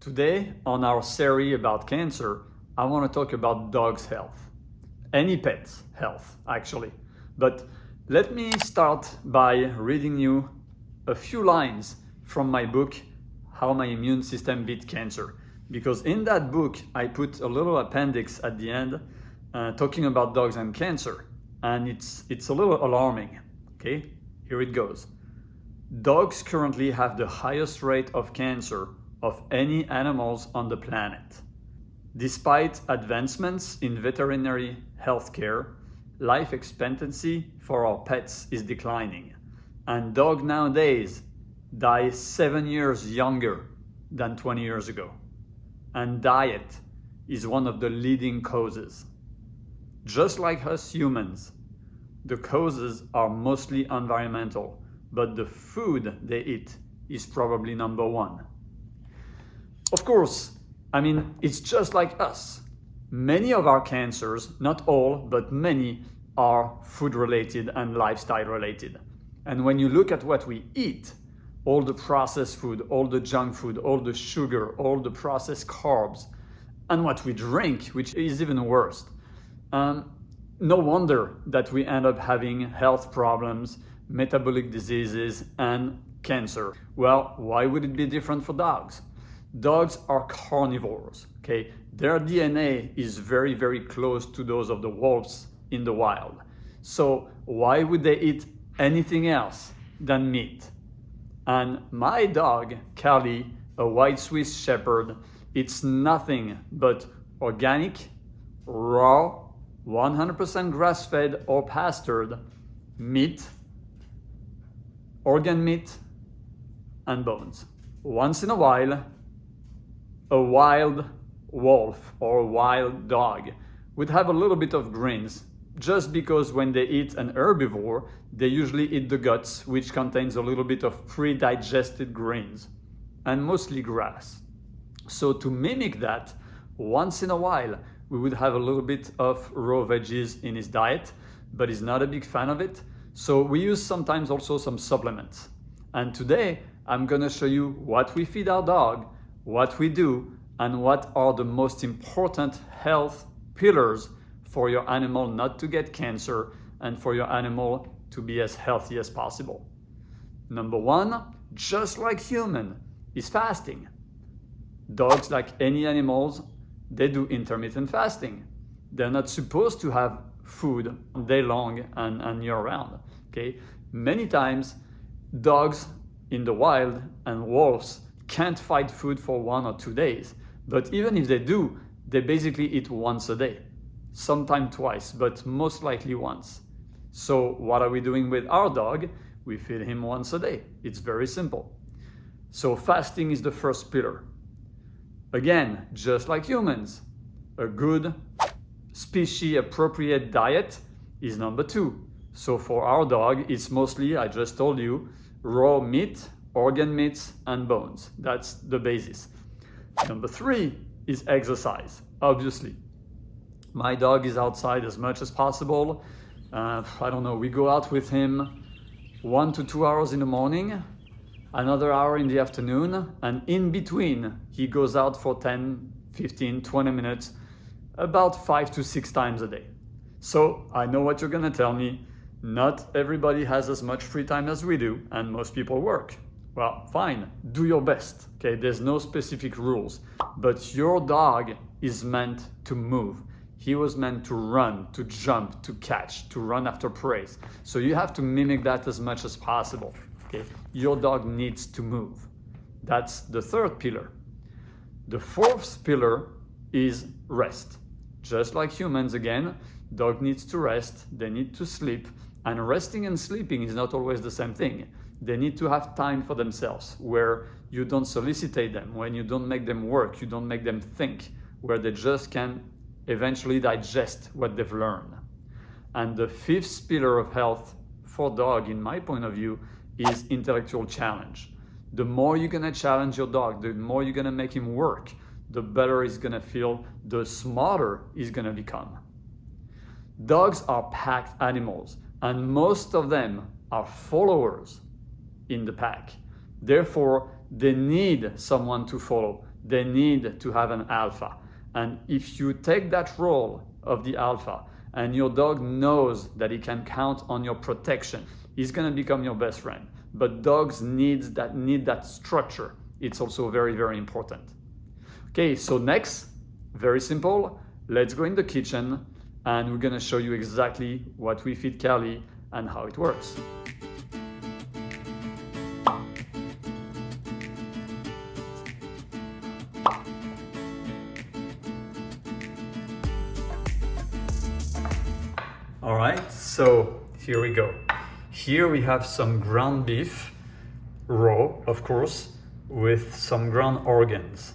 Today, on our series about cancer, I want to talk about dogs' health. Any pet's health, actually. But let me start by reading you a few lines from my book, How My Immune System Beat Cancer. Because in that book, I put a little appendix at the end talking about dogs and cancer. And it's a little alarming. Okay, here it goes. Dogs currently have the highest rate of cancer of any animals on the planet. Despite advancements in veterinary healthcare, life expectancy for our pets is declining, and dogs nowadays die 7 years younger than 20 years ago. And diet is one of the leading causes. Just like us humans, the causes are mostly environmental, but the food they eat is probably number one. Of course, it's just like us. Many of our cancers, not all, but many, are food related and lifestyle related. And when you look at what we eat, all the processed food, all the junk food, all the sugar, all the processed carbs, and what we drink, which is even worse, no wonder that we end up having health problems, metabolic diseases, and cancer. Well, why would it be different for dogs? Dogs are carnivores, okay? Their DNA is very, very close to those of the wolves in the wild. So why would they eat anything else than meat? And my dog, Callie, a white Swiss Shepherd, it's nothing but organic, raw, 100% grass-fed or pastured meat, organ meat, and bones. Once in a while, a wild wolf or a wild dog would have a little bit of greens, just because when they eat an herbivore, they usually eat the guts, which contains a little bit of pre-digested greens, and mostly grass. So to mimic that, once in a while, we would have a little bit of raw veggies in his diet, but he's not a big fan of it. So we use sometimes also some supplements. And today, I'm gonna show you what we feed our dog, what we do, and what are the most important health pillars for your animal not to get cancer and for your animal to be as healthy as possible. Number one, just like human, is fasting. Dogs, like any animals, they do intermittent fasting. They're not supposed to have food day long and year round. Okay? Many times, dogs in the wild and wolves can't find food for 1 or 2 days. But even if they do, they basically eat once a day. Sometimes twice, but most likely once. So what are we doing with our dog? We feed him once a day. It's very simple. So fasting is the first pillar. Again, just like humans, a good species appropriate diet is number two. So for our dog, it's mostly, I just told you, raw meat, organ meats, and bones. That's the basis. Number three is exercise, obviously. My dog is outside as much as possible. We go out with him 1 to 2 hours in the morning, another hour in the afternoon, and in between, he goes out for 10, 15, 20 minutes, about 5 to 6 times a day. So I know what you're gonna tell me. Not everybody has as much free time as we do, and most people work. Well, fine, do your best, okay? There's no specific rules, but your dog is meant to move. He was meant to run, to jump, to catch, to run after prey. So you have to mimic that as much as possible, okay? Your dog needs to move. That's the third pillar. The fourth pillar is rest. Just like humans again, dog needs to rest, they need to sleep, and resting and sleeping is not always the same thing. They need to have time for themselves, where you don't solicitate them, when you don't make them work, you don't make them think, where they just can eventually digest what they've learned. And the fifth pillar of health for dog, in my point of view, is intellectual challenge. The more you're gonna challenge your dog, the more you're gonna make him work, the better he's gonna feel, the smarter he's gonna become. Dogs are pack animals, and most of them are followers in the pack. Therefore, they need someone to follow. they need to have an alpha. And if you take that role of the alpha and your dog knows that he can count on your protection, he's gonna become your best friend. But dogs need that structure. It's also very, very important. Okay, so next, very simple, let's go in the kitchen and we're gonna show you exactly what we feed Callie and how it works. All right, so here we go. Here we have some ground beef, raw, of course, with some ground organs.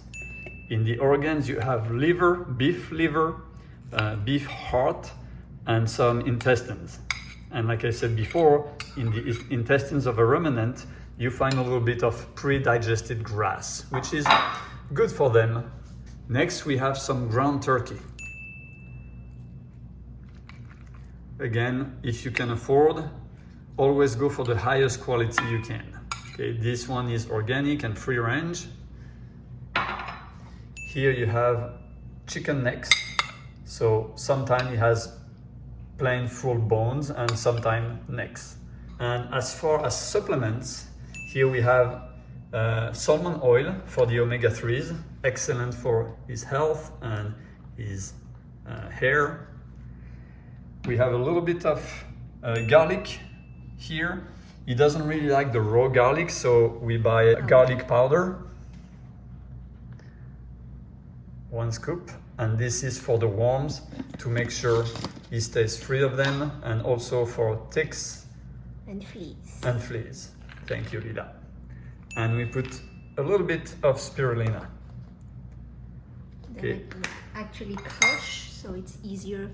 In the organs you have liver, beef heart, and some intestines. And like I said before, in the intestines of a ruminant, you find a little bit of pre-digested grass, which is good for them. Next, we have some ground turkey. Again, if you can afford, always go for the highest quality you can. Okay, this one is organic and free range. Here you have chicken necks. So sometimes it has plain full bones and sometimes necks. And as far as supplements, here we have salmon oil for the omega-3s, excellent for his health and his hair. We have a little bit of garlic here. He doesn't really like the raw garlic, so we buy garlic powder. 1 scoop. And this is for the worms to make sure he stays free of them, and also for ticks and fleas. And fleas. Thank you, Lila. And we put a little bit of spirulina. Okay. Actually crush, so it's easier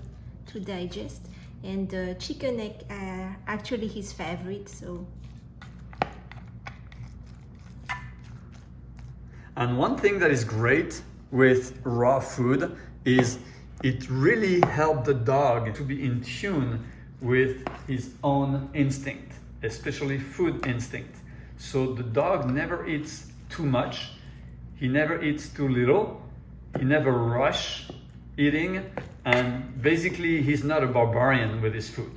to digest. And the chicken neck are actually his favorite, so. And one thing that is great with raw food is it really helps the dog to be in tune with his own instinct, especially food instinct. So the dog never eats too much, he never eats too little, he never rushes eating, and basically he's not a barbarian with his food.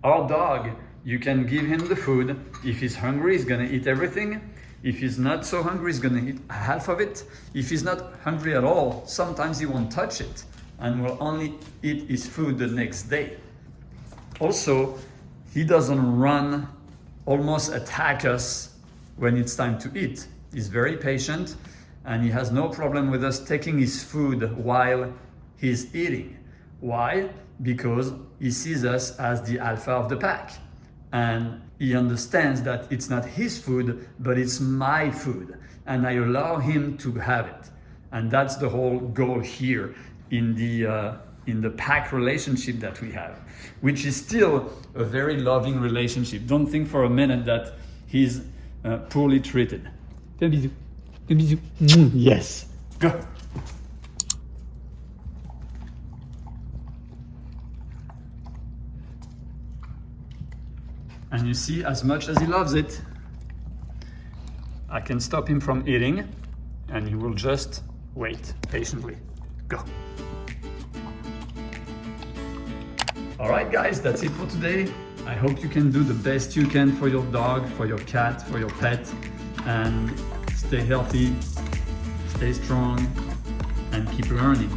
Our dog, you can give him the food. If he's hungry, he's gonna eat everything. If he's not so hungry, he's gonna eat half of it. If he's not hungry at all, sometimes he won't touch it and will only eat his food the next day. Also, he doesn't run, almost attack us when it's time to eat. He's very patient and he has no problem with us taking his food while he's eating. Why? Because he sees us as the alpha of the pack. And he understands that it's not his food, but it's my food. And I allow him to have it. And that's the whole goal here in the pack relationship that we have, which is still a very loving relationship. Don't think for a minute that he's poorly treated. Fais un bisou. Fais un bisou. Yes. Go. And you see, as much as he loves it, I can stop him from eating and he will just wait patiently. Go. All right, guys, that's it for today. I hope you can do the best you can for your dog, for your cat, for your pet, and stay healthy, stay strong, and keep learning.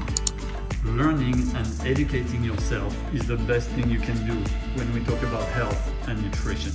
Learning and educating yourself is the best thing you can do when we talk about health and nutrition.